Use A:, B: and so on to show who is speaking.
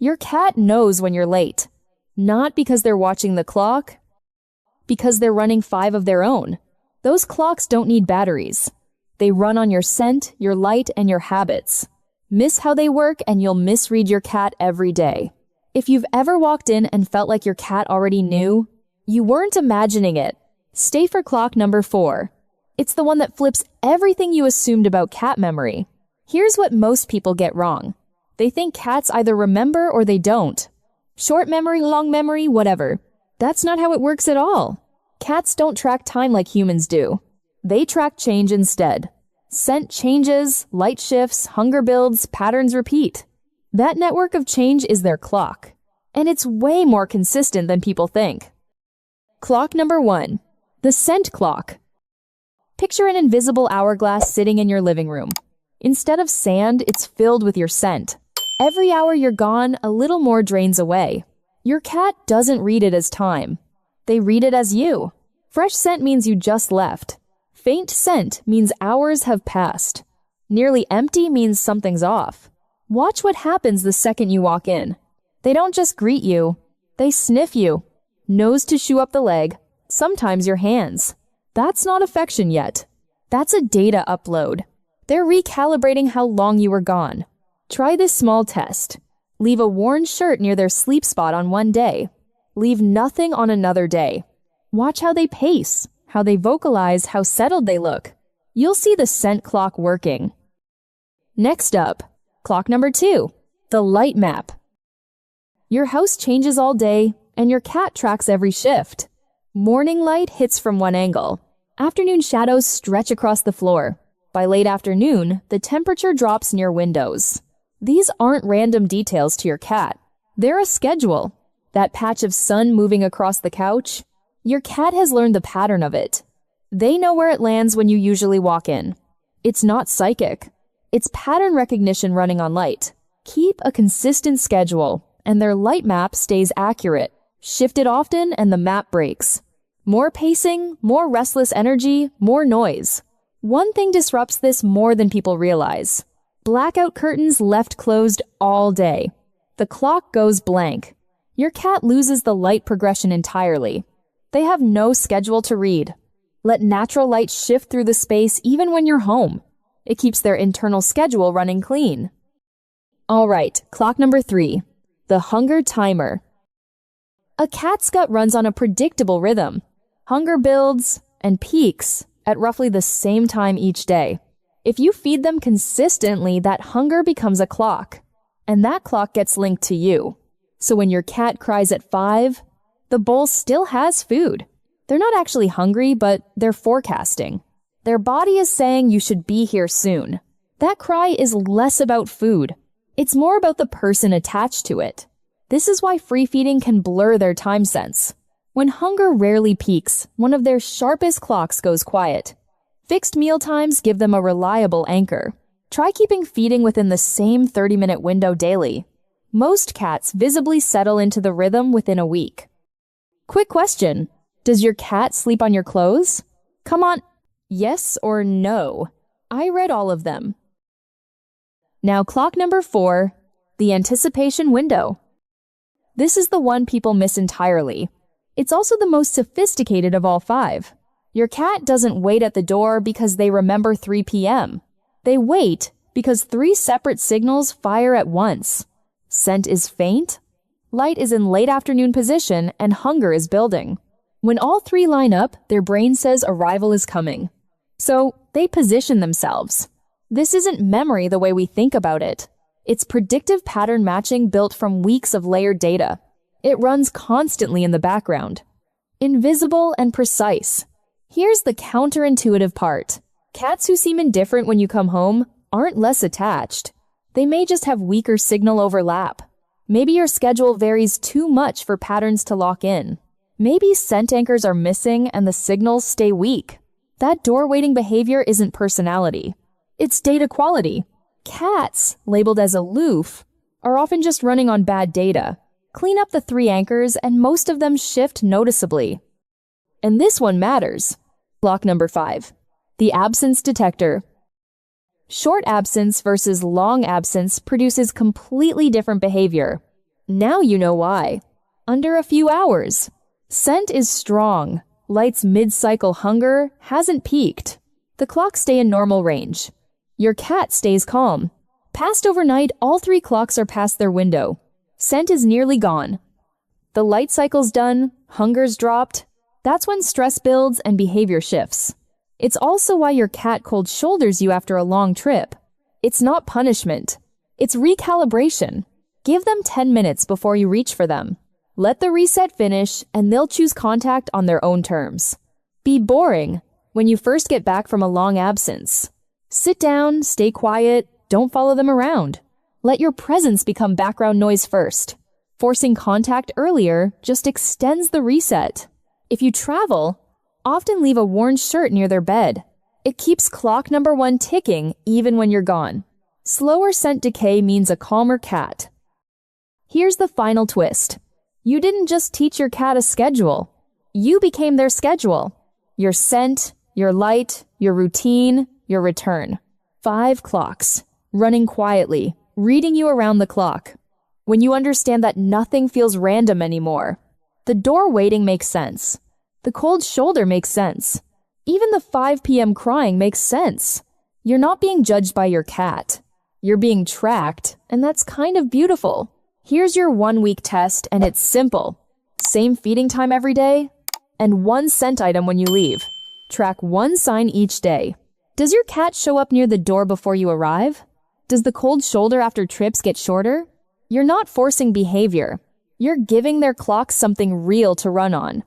A: Your cat knows when you're late. Not because they're watching the clock, because they're running 5 of their own. Those clocks don't need batteries. They run on your scent, your light, and your habits. Miss how they work and you'll misread your cat every day. If you've ever walked in and felt like your cat already knew, you weren't imagining it. Stay for clock number 4. It's the one that flips everything you assumed about cat memory. Here's what most people get wrong. They think cats either remember or they don't. Short memory, long memory, whatever. That's not how it works at all. Cats don't track time like humans do. They track change instead. Scent changes, light shifts, hunger builds, patterns repeat. That network of change is their clock. And it's way more consistent than people think. Clock number 1. The scent clock. Picture an invisible hourglass sitting in your living room. Instead of sand, it's filled with your scent. Every hour you're gone, a little more drains away. Your cat doesn't read it as time. They read it as you. Fresh scent means you just left. Faint scent means hours have passed. Nearly empty means something's off. Watch what happens the second you walk in. They don't just greet you. They sniff you. Nose to shoe up the leg, sometimes your hands. That's not affection yet. That's a data upload. They're recalibrating how long you were gone. Try this small test. Leave a worn shirt near their sleep spot on one day. Leave nothing on another day. Watch how they pace, how they vocalize, how settled they look. You'll see the scent clock working. Next up, clock number 2, the light map. Your house changes all day, and your cat tracks every shift. Morning light hits from one angle. Afternoon shadows stretch across the floor. By late afternoon, the temperature drops near windows. These aren't random details to your cat. They're a schedule. That patch of sun moving across the couch, your cat has learned the pattern of it. They know where it lands when you usually walk in. It's not psychic. It's pattern recognition running on light. Keep a consistent schedule, and their light map stays accurate. Shift it often, and the map breaks. More pacing, more restless energy, more noise. One thing disrupts this more than people realize. Blackout curtains left closed all day. The clock goes blank. Your cat loses the light progression entirely. They have no schedule to read. Let natural light shift through the space even when you're home. It keeps their internal schedule running clean. All right, clock number 3, the hunger timer. A cat's gut runs on a predictable rhythm. Hunger builds and peaks at roughly the same time each day. If you feed them consistently, that hunger becomes a clock, and that clock gets linked to you. So when your cat cries at 5, the bowl still has food. They're not actually hungry, but they're forecasting. Their body is saying you should be here soon. That cry is less about food. It's more about the person attached to it. This is why free feeding can blur their time sense. When hunger rarely peaks, one of their sharpest clocks goes quiet. Fixed meal times give them a reliable anchor. Try keeping feeding within the same 30-minute window daily. Most cats visibly settle into the rhythm within a week. Quick question. Does your cat sleep on your clothes? Come on, yes or no? I read all of them. Now clock number 4, the anticipation window. This is the one people miss entirely. It's also the most sophisticated of all 5. Your cat doesn't wait at the door because they remember 3 p.m. They wait because 3 separate signals fire at once. Scent is faint, light is in late afternoon position, and hunger is building. When all 3 line up, their brain says arrival is coming. So they position themselves. This isn't memory the way we think about it. It's predictive pattern matching built from weeks of layered data. It runs constantly in the background. Invisible and precise. Here's the counterintuitive part. Cats who seem indifferent when you come home aren't less attached. They may just have weaker signal overlap. Maybe your schedule varies too much for patterns to lock in. Maybe scent anchors are missing and the signals stay weak. That door-waiting behavior isn't personality. It's data quality. Cats, labeled as aloof, are often just running on bad data. Clean up the 3 anchors and most of them shift noticeably. And this one matters. Block number 5. The absence detector. Short absence versus long absence produces completely different behavior. Now you know why. Under a few hours. Scent is strong. Light's mid-cycle hunger hasn't peaked. The clocks stay in normal range. Your cat stays calm. Past overnight, all 3 clocks are past their window. Scent is nearly gone. The light cycle's done, hunger's dropped. That's when stress builds and behavior shifts. It's also why your cat cold shoulders you after a long trip. It's not punishment. It's recalibration. Give them 10 minutes before you reach for them. Let the reset finish, and they'll choose contact on their own terms. Be boring when you first get back from a long absence. Sit down, stay quiet, don't follow them around. Let your presence become background noise first. Forcing contact earlier just extends the reset. If you travel, often leave a worn shirt near their bed. It keeps clock number 1 ticking even when you're gone. Slower scent decay means a calmer cat. Here's the final twist. You didn't just teach your cat a schedule. You became their schedule. Your scent, your light, your routine, your return. 5 clocks, running quietly, reading you around the clock. When you understand that nothing feels random anymore, the door waiting makes sense. The cold shoulder makes sense. Even the 5 p.m. crying makes sense. You're not being judged by your cat. You're being tracked, and that's kind of beautiful. Here's your 1-week test, and it's simple. Same feeding time every day, and 1 scent item when you leave. Track 1 sign each day. Does your cat show up near the door before you arrive? Does the cold shoulder after trips get shorter? You're not forcing behavior. You're giving their clocks something real to run on.